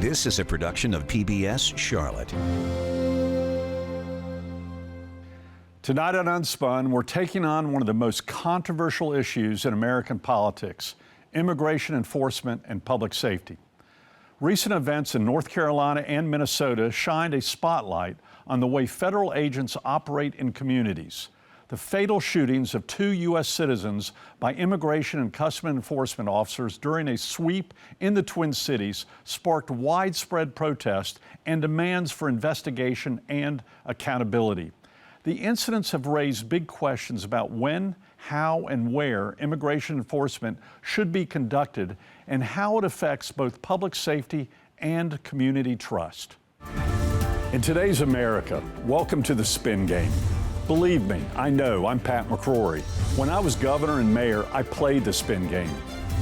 This is a production of PBS Charlotte. Tonight on Unspun, we're taking on one of the most controversial issues in American politics: immigration enforcement and public safety. Recent events in North Carolina and Minnesota shined a spotlight on the way federal agents operate in communities. The fatal shootings of 2 U.S. citizens by immigration and customs enforcement officers during a sweep in the Twin Cities sparked widespread protest and demands for investigation and accountability. The incidents have raised big questions about when, how, and where immigration enforcement should be conducted and how it affects both public safety and community trust. In today's America, welcome to the spin game. Believe me, I know, I'm Pat McCrory. When I was governor and mayor, I played the spin game.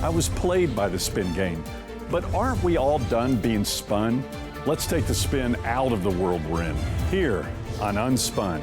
I was played by the spin game. But aren't we all done being spun? Let's take the spin out of the world we're in, here on Unspun.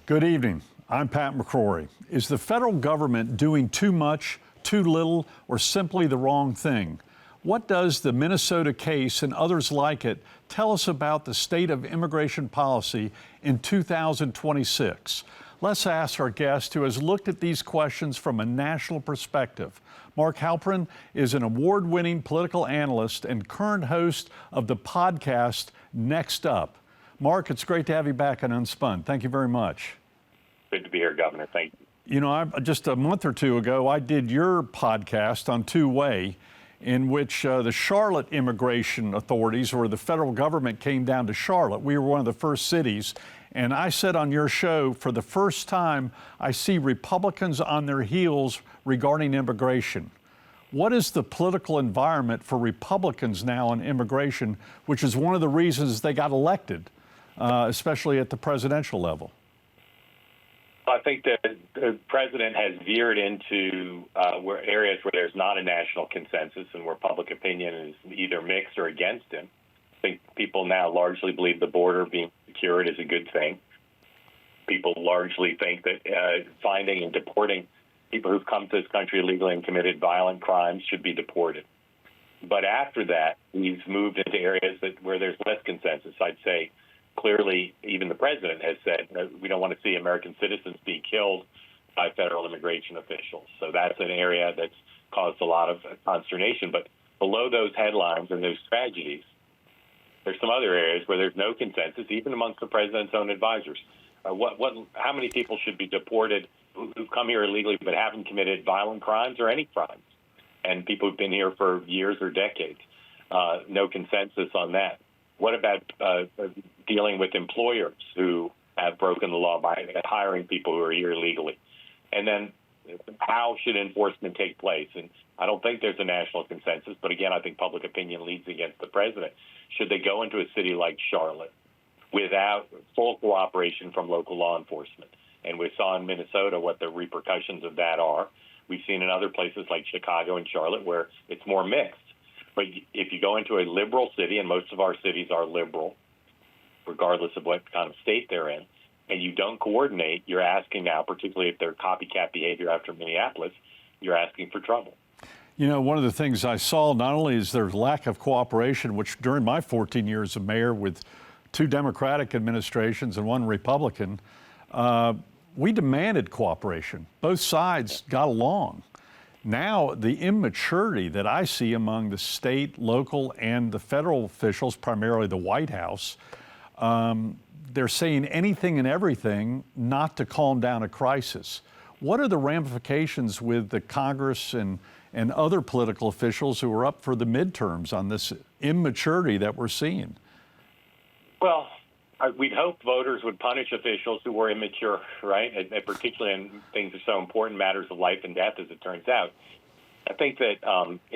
Good evening, I'm Pat McCrory. Is the federal government doing too much, too little, or simply the wrong thing? What does the Minnesota case and others like it tell us about the state of immigration policy in 2026? Let's ask our guest who has looked at these questions from a national perspective. Mark Halperin is an award-winning political analyst and current host of the podcast Next Up. Mark, it's great to have you back on Unspun. Thank you very much. Good to be here, Governor. Thank you. You know, just a month or two ago, I did your podcast on two-way, in which the Charlotte immigration authorities or the federal government came down to Charlotte. We were one of the first cities. And I said on your show, for the first time, I see Republicans on their heels regarding immigration. What is the political environment for Republicans now on immigration, which is one of the reasons they got elected, especially at the presidential level? I think that the president has veered into areas where there's not a national consensus and where public opinion is either mixed or against him. I think people now largely believe the border being secured is a good thing. People largely think that finding and deporting people who've come to this country illegally and committed violent crimes should be deported. But after that, he's moved into areas where there's less consensus. I'd say clearly, even the president has said we don't want to see American citizens be killed by federal immigration officials. So that's an area that's caused a lot of consternation. But below those headlines and those tragedies, there's some other areas where there's no consensus, even amongst the president's own advisors. How many people should be deported who've come here illegally but haven't committed violent crimes or any crimes? And people who've been here for years or decades. No consensus on that. What about dealing with employers who have broken the law by hiring people who are here illegally? And then how should enforcement take place? And I don't think there's a national consensus, but again, I think public opinion leads against the president. Should they go into a city like Charlotte without full cooperation from local law enforcement? And we saw in Minnesota what the repercussions of that are. We've seen in other places like Chicago and Charlotte where it's more mixed. But if you go into a liberal city, and most of our cities are liberal, regardless of what kind of state they're in, and you don't coordinate, you're asking now, particularly if they're copycat behavior after Minneapolis, you're asking for trouble. You know, one of the things I saw, not only is there lack of cooperation, which during my 14 years as mayor with 2 Democratic administrations and 1 Republican, we demanded cooperation. Both sides got along. Now, the immaturity that I see among the state, local, and the federal officials, primarily the White House, they're saying anything and everything not to calm down a crisis. What are the ramifications with the Congress and other political officials who are up for the midterms on this immaturity that we're seeing? Well, we'd hope voters would punish officials who were immature, right? And particularly in things that are so important, matters of life and death, as it turns out. I think that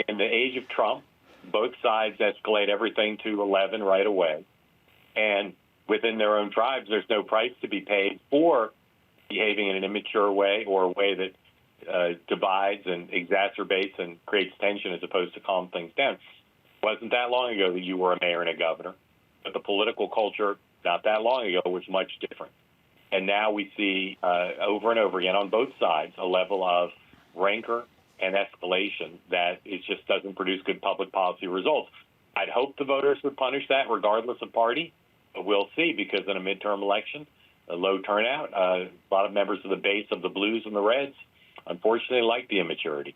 in the age of Trump, both sides escalate everything to 11 right away. And within their own tribes, there's no price to be paid for behaving in an immature way or a way that divides and exacerbates and creates tension as opposed to calm things down. It wasn't that long ago that you were a mayor and a governor, but the political culture not that long ago was much different. And now we see over and over again on both sides a level of rancor and escalation that it just doesn't produce good public policy results. I'd hope the voters would punish that regardless of party, but we'll see, because in a midterm election, a low turnout, a lot of members of the base of the Blues and the Reds, unfortunately, like the immaturity.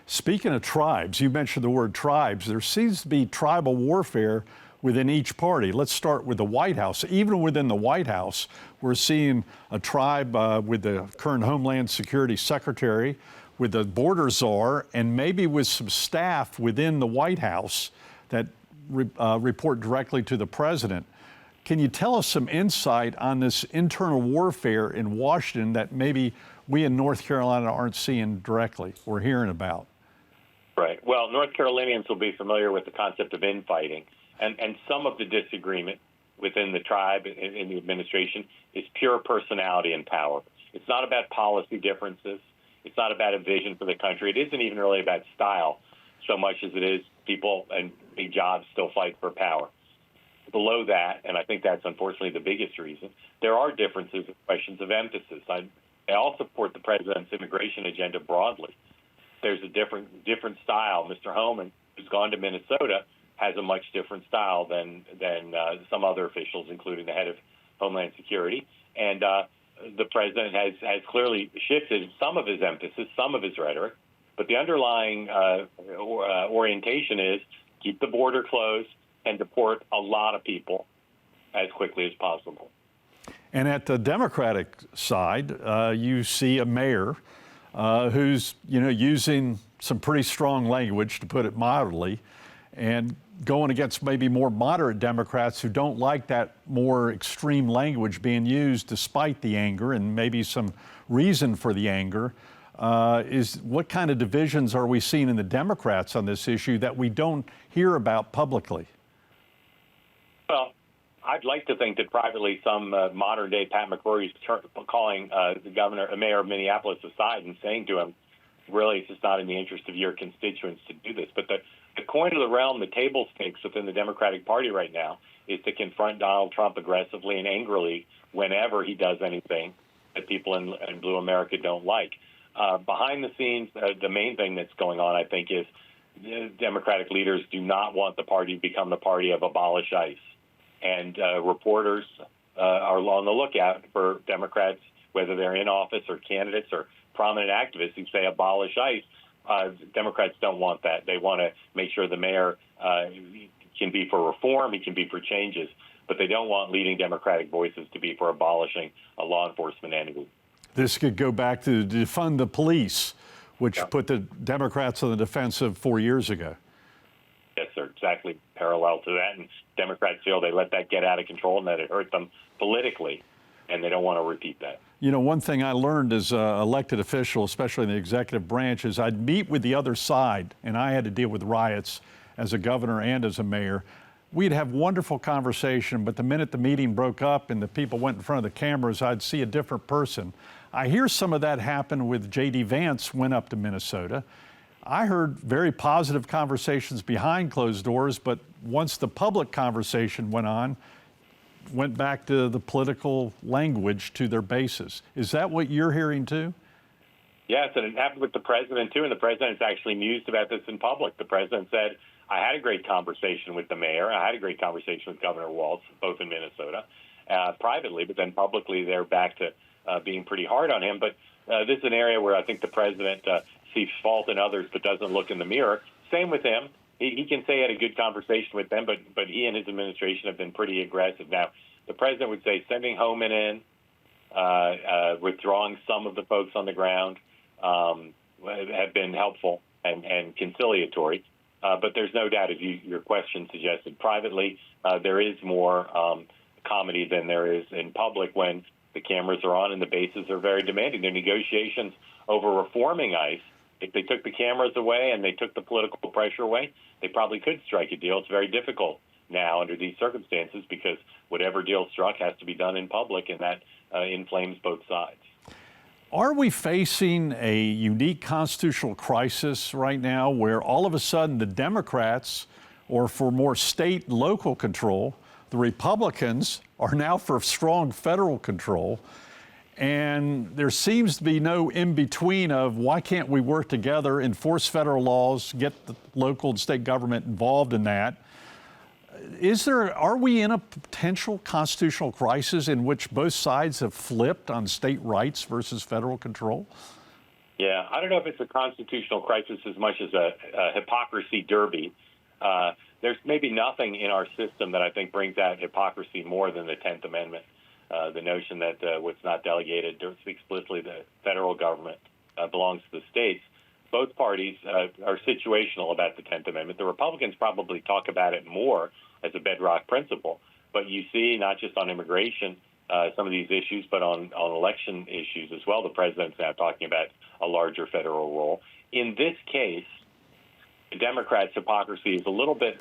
Speaking of tribes, you mentioned the word tribes. There seems to be tribal warfare within each party. Let's start with the White House. Even within the White House, we're seeing a tribe with the current Homeland Security Secretary, with the border czar, and maybe with some staff within the White House that report directly to the president. Can you tell us some insight on this internal warfare in Washington that maybe we in North Carolina aren't seeing directly or hearing about? Right. Well, North Carolinians will be familiar with the concept of infighting, and some of the disagreement within the tribe in the administration is pure personality and power. It's not about policy differences. It's not about a vision for the country. It isn't even really about style so much as it is people and big jobs still fight for power. Below that, and I think that's unfortunately the biggest reason, there are differences in questions of emphasis. I all support the president's immigration agenda broadly. There's a different style. Mr. Homan, who's gone to Minnesota, has a much different style than some other officials, including the head of Homeland Security. And the president has clearly shifted some of his emphasis, some of his rhetoric, but the underlying orientation is keep the border closed and deport a lot of people as quickly as possible. And at the Democratic side, you see a mayor who's, using some pretty strong language, to put it mildly, and going against maybe more moderate Democrats who don't like that more extreme language being used despite the anger and maybe some reason for the anger. What kind of divisions are we seeing in the Democrats on this issue that we don't hear about publicly? Well, I'd like to think that privately some modern-day Pat McCrory's calling the mayor of Minneapolis aside and saying to him, really, it's just not in the interest of your constituents to do this. But the coin of the realm, the table stakes within the Democratic Party right now is to confront Donald Trump aggressively and angrily whenever he does anything that people in blue America don't like. Behind the scenes, the main thing that's going on, I think, is Democratic leaders do not want the party to become the party of abolish ICE. And reporters are on the lookout for Democrats, whether they're in office or candidates or prominent activists who say abolish ICE. Democrats don't want that. They want to make sure the mayor can be for reform, he can be for changes, but they don't want leading Democratic voices to be for abolishing a law enforcement entity. This could go back to defund the police, which put the Democrats on the defensive 4 years ago. Yes, sir. Exactly parallel to that. And Democrats feel they let that get out of control and that it hurt them politically, and they don't want to repeat that. One thing I learned as an elected official, especially in the executive branch, is I'd meet with the other side, and I had to deal with riots as a governor and as a mayor. We'd have wonderful conversation, but the minute the meeting broke up and the people went in front of the cameras, I'd see a different person. I hear some of that happen with J.D. Vance went up to Minnesota. I heard very positive conversations behind closed doors, but once the public conversation went back to the political language to their bases. Is that what you're hearing too? Yes, and it happened with the president too, and the president's actually mused about this in public. The president said, I had a great conversation with the mayor. I had a great conversation with Governor Walz, both in Minnesota, privately, but then publicly they're back to being pretty hard on him. But this is an area where I think the president sees fault in others but doesn't look in the mirror. Same with him. He can say he had a good conversation with them, but he and his administration have been pretty aggressive. Now, the president would say sending Homan in, withdrawing some of the folks on the ground have been helpful and conciliatory. But there's no doubt, as your question suggested, privately, there is more comedy than there is in public when the cameras are on and the bases are very demanding. The negotiations over reforming ICE, if they took the cameras away and they took the political pressure away, they probably could strike a deal. It's very difficult now under these circumstances because whatever deal struck has to be done in public, and that inflames both sides. Are we facing a unique constitutional crisis right now where all of a sudden the Democrats, or for more state and local control, the Republicans are now for strong federal control? And there seems to be no in-between of why can't we work together, enforce federal laws, get the local and state government involved in that. Are we in a potential constitutional crisis in which both sides have flipped on state rights versus federal control? Yeah, I don't know if it's a constitutional crisis as much as a hypocrisy derby. There's maybe nothing in our system that I think brings out hypocrisy more than the 10th Amendment. The notion that what's not delegated explicitly the federal government belongs to the states. Both parties are situational about the 10th Amendment. The Republicans probably talk about it more as a bedrock principle, but you see not just on immigration, some of these issues, but on election issues as well. The president's now talking about a larger federal role. In this case, the Democrats' hypocrisy is a little bit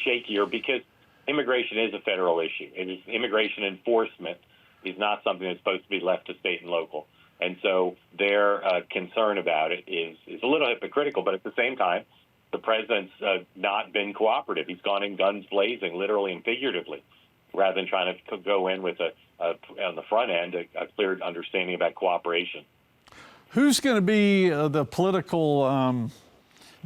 shakier because immigration is a federal issue. Immigration enforcement is not something that's supposed to be left to state and local. And so their concern about it is a little hypocritical, but at the same time, the president's not been cooperative. He's gone in guns blazing, literally and figuratively, rather than trying to go in with on the front end, a clear understanding about cooperation. Who's going to be the political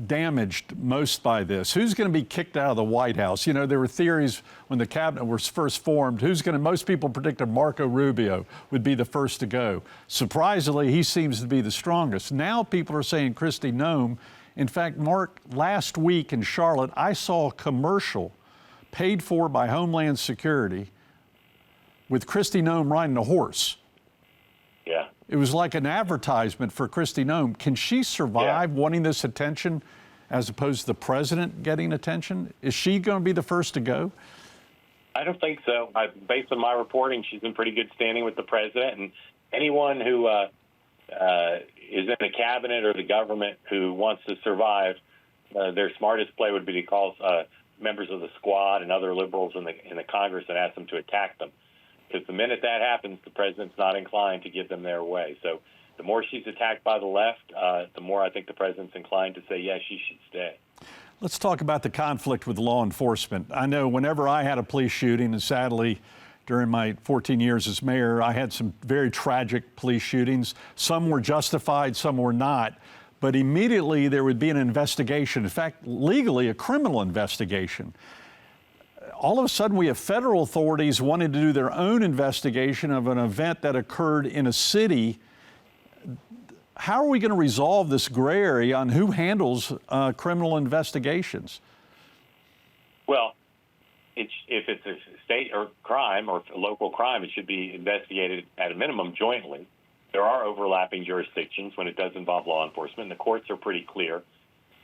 damaged most by this? Who's going to be kicked out of the White House? You know, there were theories when the cabinet was first formed. Most people predicted Marco Rubio would be the first to go. Surprisingly, he seems to be the strongest. Now people are saying Kristi Noem. In fact, Mark, last week in Charlotte, I saw a commercial paid for by Homeland Security with Kristi Noem riding a horse. Yeah. It was like an advertisement for Kristi Noem. Can she survive wanting this attention as opposed to the president getting attention? Is she going to be the first to go? I don't think so. Based on my reporting, she's in pretty good standing with the president. And anyone who is in the cabinet or the government who wants to survive, their smartest play would be to call members of the squad and other liberals in the Congress and ask them to attack them. Because the minute that happens, the president's not inclined to give them their way. So the more she's attacked by the left, the more I think the president's inclined to say, yes, she should stay. Let's talk about the conflict with law enforcement. I know whenever I had a police shooting, and sadly, during my 14 years as mayor, I had some very tragic police shootings. Some were justified, some were not. But immediately there would be an investigation. In fact, legally, a criminal investigation. All of a sudden, we have federal authorities wanting to do their own investigation of an event that occurred in a city. How are we going to resolve this gray area on who handles criminal investigations? Well, if it's a state or crime or a local crime, it should be investigated at a minimum jointly. There are overlapping jurisdictions when it does involve law enforcement. The courts are pretty clear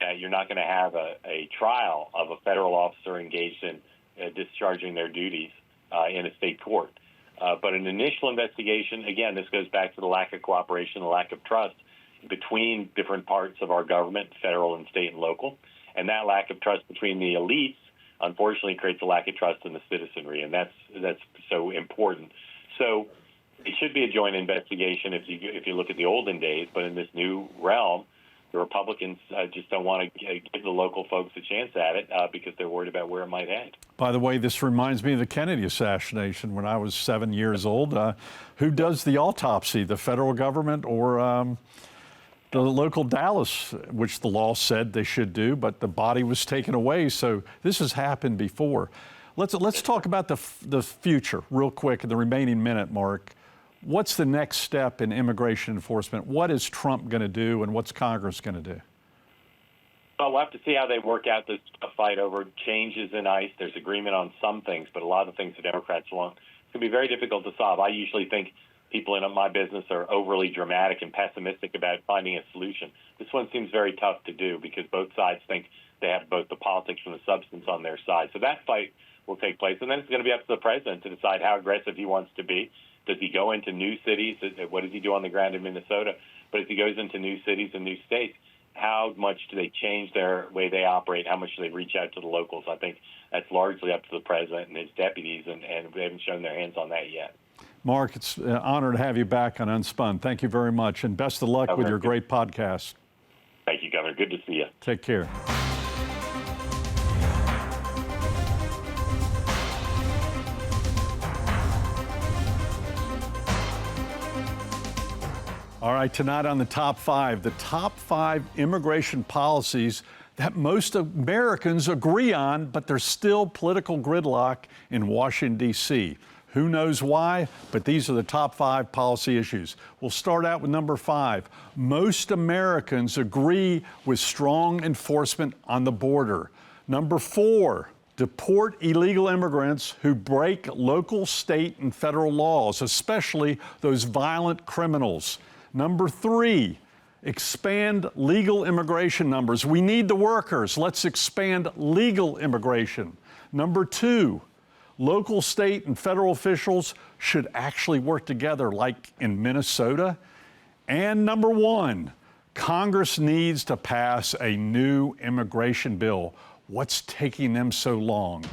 that you're not going to have a trial of a federal officer engaged in discharging their duties in a state court. But an initial investigation, again, this goes back to the lack of cooperation, the lack of trust between different parts of our government, federal and state and local. And that lack of trust between the elites, unfortunately, creates a lack of trust in the citizenry. And that's so important. So it should be a joint investigation if you look at the olden days. But in this new realm, the Republicans just don't want to give the local folks a chance at it because they're worried about where it might head. By the way, this reminds me of the Kennedy assassination when I was 7 years old. Who does the autopsy, the federal government or the local Dallas, which the law said they should do, but the body was taken away. So this has happened before. Let's talk about the future real quick in the remaining minute, Mark. What's the next step in immigration enforcement? What is Trump going to do, and what's Congress going to do? Well, we'll have to see how they work out this fight over changes in ICE. There's agreement on some things, but a lot of the things the Democrats want, it's going to be very difficult to solve. I usually think people in my business are overly dramatic and pessimistic about finding a solution. This one seems very tough to do because both sides think they have both the politics and the substance on their side. So that fight will take place, and then it's going to be up to the president to decide how aggressive he wants to be. Does he go into new cities? What does he do on the ground in Minnesota? But if he goes into new cities and new states, how much do they change their way they operate? How much do they reach out to the locals? I think that's largely up to the president and his deputies, and they haven't shown their hands on that yet. Mark, it's an honor to have you back on Unspun. Thank you very much, and best of luck with your great podcast. Thank you, Governor. Good to see you. Take care. All right, tonight on the top five immigration policies that most Americans agree on, but there's still political gridlock in Washington, D.C. Who knows why, but these are the top 5 policy issues. We'll start out with number 5. Most Americans agree with strong enforcement on the border. Number 4, deport illegal immigrants who break local, state, and federal laws, especially those violent criminals. Number 3, expand legal immigration numbers. We need the workers. Let's expand legal immigration. Number 2, local, state, and federal officials should actually work together, like in Minnesota. And number 1, Congress needs to pass a new immigration bill. What's taking them so long?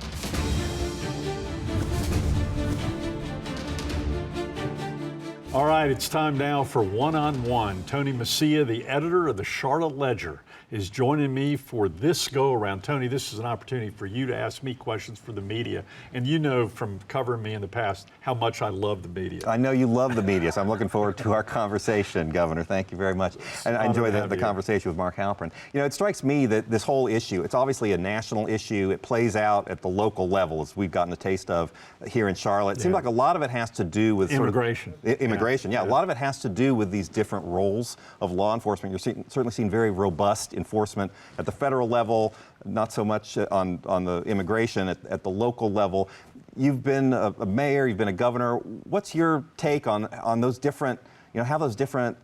All right, it's time now for One-on-One. Tony Messia, the editor of the Charlotte Ledger, is joining me for this go-around. Tony, this is an opportunity for you to ask me questions for the media. And you know from covering me in the past how much I love the media. I know you love the media, so I'm looking forward to our conversation, Governor. Thank you very much. And I enjoy the conversation with Mark Halperin. You know, it strikes me that this whole issue, it's obviously a national issue. It plays out at the local level, as we've gotten a taste of here in Charlotte. It seems like a lot of it has to do with immigration. A lot of it has to do with these different roles of law enforcement. You're certainly seeing very robust enforcement at the federal level, not so much on the immigration at the local level. You've been a mayor, you've been a governor. What's your take on those different, how those different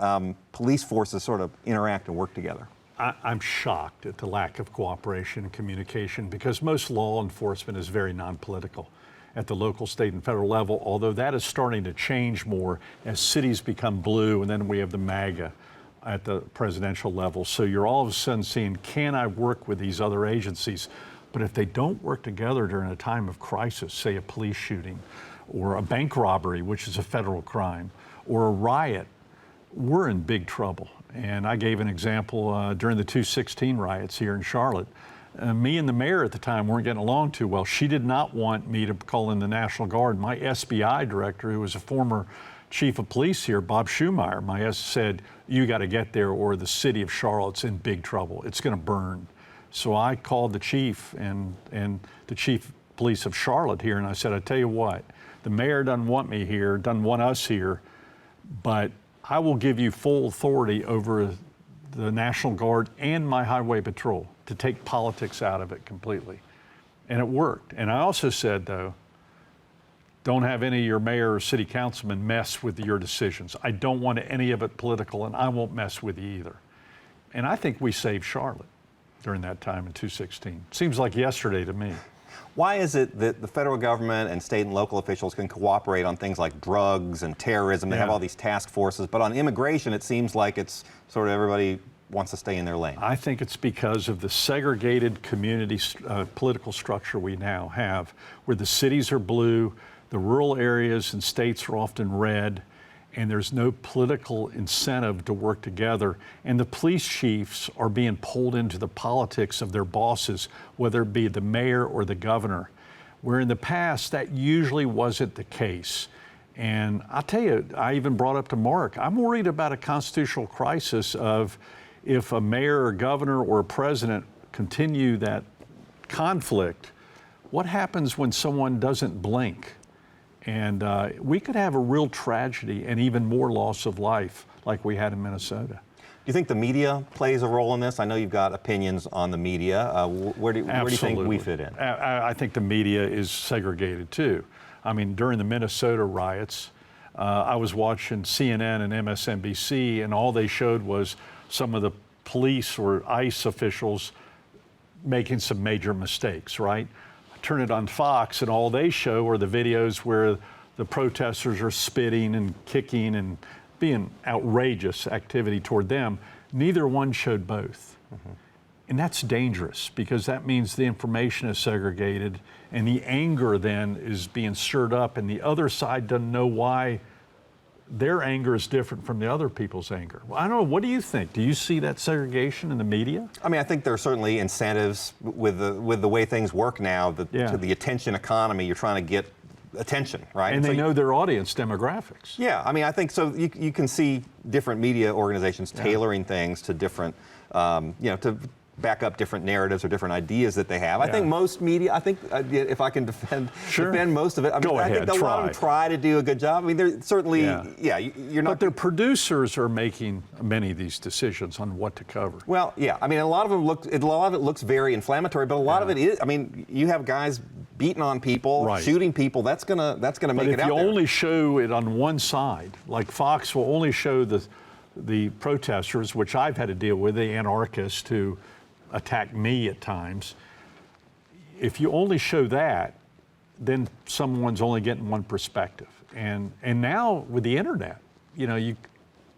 police forces sort of interact and work together? I'm shocked at the lack of cooperation and communication because most law enforcement is very non-political at the local, state, and federal level, although that is starting to change more as cities become blue, and then we have the MAGA at the presidential level. So you're all of a sudden seeing, can I work with these other agencies? But if they don't work together during a time of crisis, say a police shooting, or a bank robbery, which is a federal crime, or a riot, we're in big trouble. And I gave an example during the 2/16 riots here in Charlotte. Me and the mayor at the time weren't getting along too well. She did not want me to call in the National Guard. My SBI director, who was a former chief of police here, Bob Schumeyer, said, you got to get there or the city of Charlotte's in big trouble. It's going to burn. So I called the chief and the chief of police of Charlotte here, and I said, I tell you what, the mayor doesn't want me here, doesn't want us here, but I will give you full authority over the National Guard and my highway patrol to take politics out of it completely. And it worked. And I also said, though, don't have any of your mayor or city councilmen mess with your decisions. I don't want any of it political, and I won't mess with you either. And I think we saved Charlotte during that time in 2/16. Seems like yesterday to me. Why is it that the federal government and state and local officials can cooperate on things like drugs and terrorism? They have all these task forces, but on immigration, it seems like it's sort of everybody wants to stay in their lane. I think it's because of the segregated community political structure we now have, where the cities are blue, the rural areas and states are often red, and there's no political incentive to work together. And the police chiefs are being pulled into the politics of their bosses, whether it be the mayor or the governor, where in the past that usually wasn't the case. And I'll tell you, I even brought up to Mark, I'm worried about a constitutional crisis of if a mayor or governor or a president continue that conflict, what happens when someone doesn't blink? And we could have a real tragedy and even more loss of life like we had in Minnesota. Do you think the media plays a role in this? I know you've got opinions on the media. Where do you think we fit in? I think the media is segregated too. I mean, during the Minnesota riots, I was watching CNN and MSNBC, and all they showed was some of the police or ICE officials making some major mistakes, right? Turn it on Fox, and all they show are the videos where the protesters are spitting and kicking and being outrageous activity toward them. Neither one showed both. Mm-hmm. And that's dangerous because that means the information is segregated and the anger then is being stirred up, and the other side doesn't know why their anger is different from the other people's anger. Well, I don't know. What do you think? Do you see that segregation in the media? I mean, I think there are certainly incentives with the way things work now. To the attention economy, you're trying to get attention, right? And so they know their audience demographics. Yeah, I mean, I think so. You can see different media organizations tailoring things to different, to back up different narratives or different ideas that they have. I think most media, if I can defend most of it, I think a lot of them try to do a good job. I mean, they're certainly, you're not. But their producers are making many of these decisions on what to cover. Well, yeah, I mean, a lot of it looks very inflammatory, but a lot of it is. I mean, you have guys beating on people, shooting people. That's gonna make it out there. But if you only show it on one side, like Fox will only show the protesters, which I've had to deal with, the anarchists who attack me at times. If you only show that, then someone's only getting one perspective. And now with the internet, you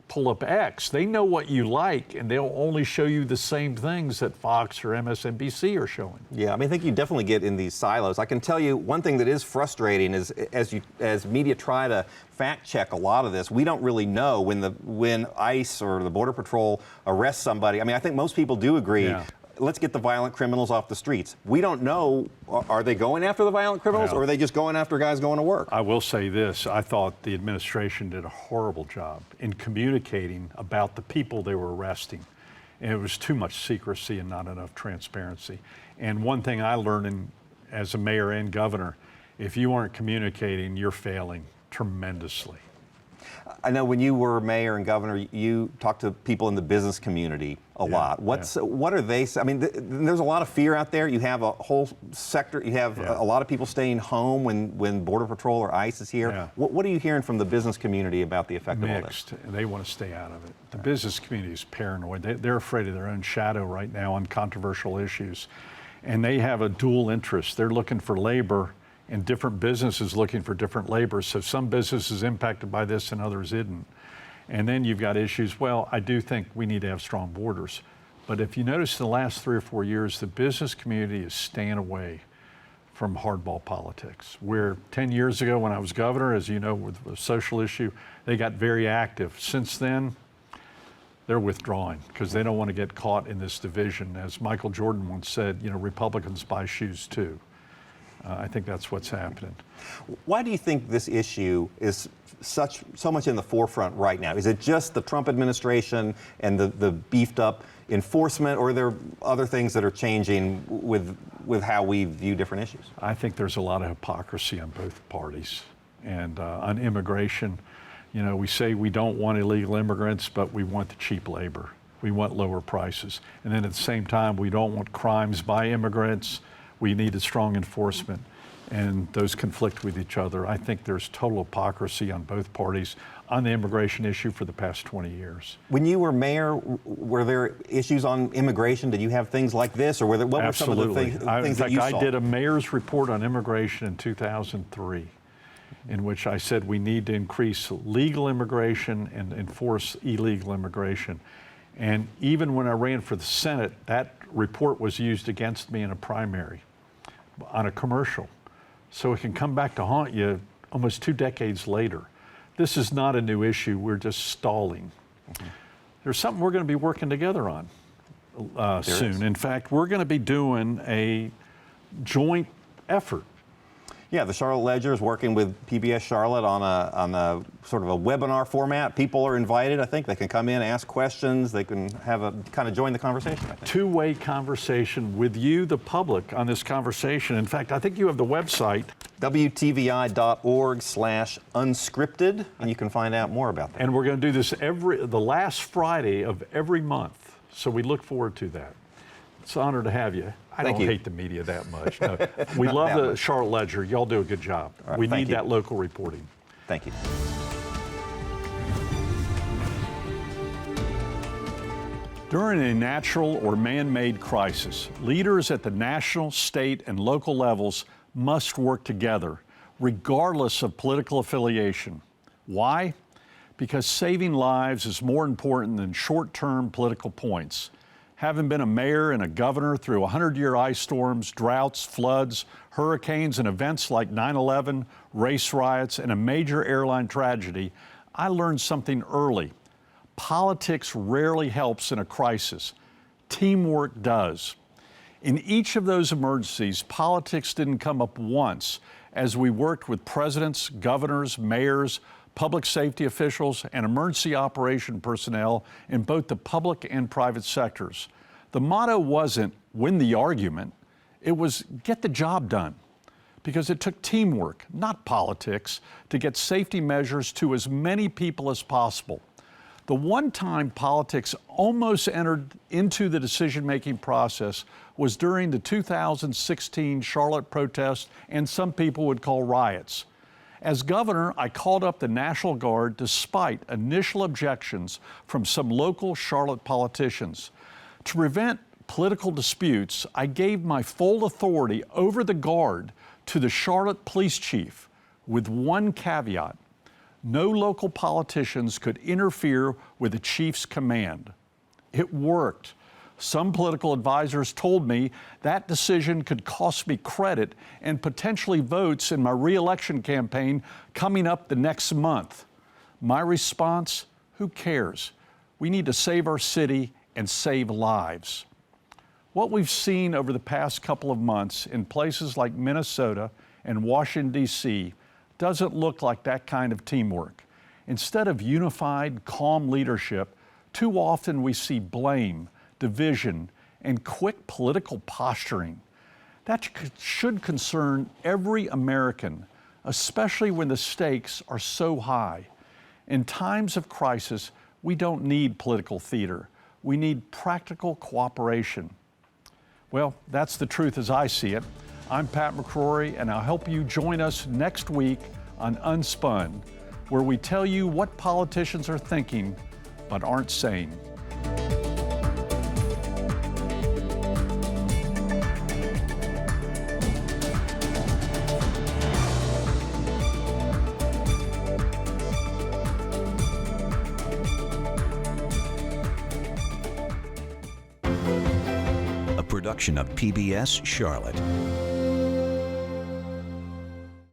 pull up X, they know what you like, and they'll only show you the same things that Fox or MSNBC are showing. Yeah, I mean, I think you definitely get in these silos. I can tell you one thing that is frustrating is as media try to fact check a lot of this, we don't really know when ICE or the Border Patrol arrests somebody. I mean, I think most people do agree. Yeah. Let's get the violent criminals off the streets. We don't know, are they going after the violent criminals or are they just going after guys going to work? I will say this, I thought the administration did a horrible job in communicating about the people they were arresting. And it was too much secrecy and not enough transparency. And one thing I learned as a mayor and governor, if you aren't communicating, you're failing tremendously. I know when you were mayor and governor, you talked to people in the business community a lot. What are they? I mean, there's a lot of fear out there. You have a whole sector. You have a lot of people staying home when Border Patrol or ICE is here. Yeah. What are you hearing from the business community about the effect of all this? Mixed. They want to stay out of it. The business community is paranoid. They're afraid of their own shadow right now on controversial issues, and they have a dual interest. They're looking for labor, and different businesses looking for different labor. So some businesses impacted by this and others didn't. And then you've got issues, well, I do think we need to have strong borders. But if you notice in the last 3 or 4 years, the business community is staying away from hardball politics. Where 10 years ago when I was governor, as you know, with the social issue, they got very active. Since then, they're withdrawing because they don't want to get caught in this division. As Michael Jordan once said, Republicans buy shoes too. I think that's what's happening. Why do you think this issue is so much in the forefront right now? Is it just the Trump administration and the beefed up enforcement, or are there other things that are changing with how we view different issues? I think there's a lot of hypocrisy on both parties. And on immigration, we say we don't want illegal immigrants, but we want the cheap labor. We want lower prices. And then at the same time, we don't want crimes by immigrants. We need a strong enforcement, and those conflict with each other. I think there's total hypocrisy on both parties on the immigration issue for the past 20 years. When you were mayor, were there issues on immigration? Did you have things like this, or what were some of the things that you saw? I did a mayor's report on immigration in 2003, in which I said we need to increase legal immigration and enforce illegal immigration. And even when I ran for the Senate, that report was used against me in a primary on a commercial. So it can come back to haunt you almost 2 decades later. This is not a new issue. We're just stalling. Mm-hmm. There's something we're going to be working together on soon. In fact, we're going to be doing a joint effort. Yeah, the Charlotte Ledger is working with PBS Charlotte on a sort of a webinar format. People are invited. I think they can come in, ask questions. They can have a kind of join the conversation. I think. Two-way conversation with you, the public, on this conversation. In fact, I think you have the website. WTVI.org/unscripted, and you can find out more about that. And we're going to do this the last Friday of every month. So we look forward to that. It's an honor to have you. I don't hate the media that much. No. We love the Charlotte Ledger. Y'all do a good job. Right, we need that local reporting. Thank you. During a natural or man-made crisis, leaders at the national, state, and local levels must work together, regardless of political affiliation. Why? Because saving lives is more important than short-term political points. Having been a mayor and a governor through 100-year ice storms, droughts, floods, hurricanes, and events like 9/11, race riots, and a major airline tragedy, I learned something early. Politics rarely helps in a crisis. Teamwork does. In each of those emergencies, politics didn't come up once. as we worked with presidents, governors, mayors, public safety officials, and emergency operation personnel in both the public and private sectors. The motto wasn't win the argument, it was get the job done. Because it took teamwork, not politics, to get safety measures to as many people as possible. The one time politics almost entered into the decision-making process was during the 2016 Charlotte protests and some people would call riots. As governor, I called up the National Guard despite initial objections from some local Charlotte politicians. To prevent political disputes, I gave my full authority over the Guard to the Charlotte police chief with one caveat. No local politicians could interfere with the chief's command. It worked. Some political advisors told me that decision could cost me credit and potentially votes in my re-election campaign coming up the next month. My response, who cares? We need to save our city and save lives. What we've seen over the past couple of months in places like Minnesota and Washington, D.C., doesn't look like that kind of teamwork. Instead of unified, calm leadership, too often we see blame, division, and quick political posturing. That should concern every American, especially when the stakes are so high. In times of crisis, we don't need political theater. We need practical cooperation. Well, that's the truth as I see it. I'm Pat McCrory, and I'll help you join us next week on Unspun, where we tell you what politicians are thinking but aren't saying. A production of PBS Charlotte.